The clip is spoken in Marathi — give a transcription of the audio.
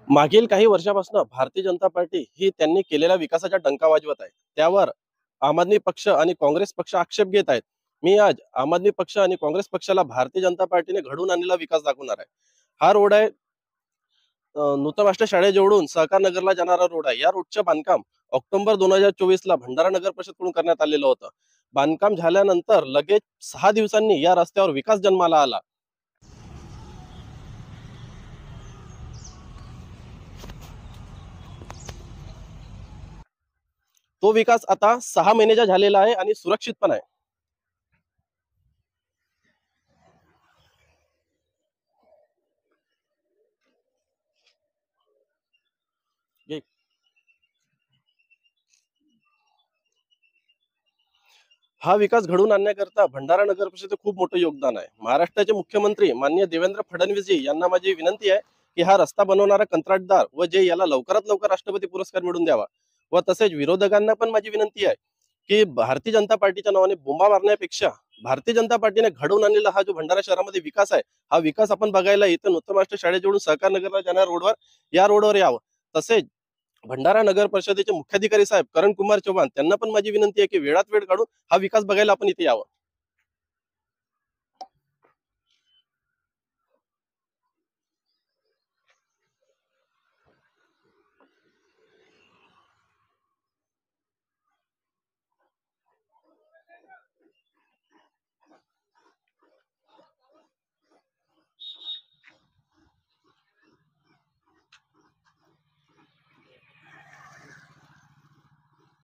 मागील काही वर्षापासून भारतीय जनता पार्टी ही त्यांनी केलेल्या विकासाचा डंका वाजवत आहे. त्यावर आम आदमी पक्ष आणि काँग्रेस पक्ष आक्षेप घेत आहेत. मी आज आम आदमी पक्ष आणि काँग्रेस पक्षाला भारतीय जनता पार्टीने घडवून आणलेला विकास दाखवणार आहे. हा रोड आहे नूतन राष्ट्र शाळेजवळून सहकार नगरला जाणारा रोड आहे. या रोडचं बांधकाम ऑक्टोबर 2024 ला भंडारा नगर परिषदकडून करण्यात आलेलं होतं. बांधकाम झाल्यानंतर लगेच 6 दिवसांनी या रस्त्यावर विकास जन्माला आला. तो विकास आता 6 महिन्याचा झालेला आहे आणि सुरक्षित पण आहे. हा विकास घडवून आणण्याकरता भंडारा नगर परिषदेचे खूप मोठं योगदान आहे. महाराष्ट्राचे मुख्यमंत्री माननीय देवेंद्र फडणवीसजी यांना माझी विनंती आहे की हा रस्ता बनवणारा कंत्राटदार व जे याला लवकरात लवकर राष्ट्रपती पुरस्कार मिळवून द्यावा. व तसेच विरोधकांना पण माझी विनंती आहे की भारतीय जनता पार्टीच्या नावाने बोंबा मारण्यापेक्षा भारतीय जनता पार्टीने घडवून आणलेला हा जो भंडारा शहरामध्ये विकास आहे, हा विकास आपण बघायला इथं नूतन राष्ट्र शाळेजवळून सहकार नगरला जाणाऱ्या रोडवर या रोडवर यावं. तसेच भंडारा नगर परिषदेचे मुख्याधिकारी साहेब करण कुमार चव्हाण त्यांना पण माझी विनंती आहे की वेळात वेळ काढून हा विकास बघायला आपण इथे यावं.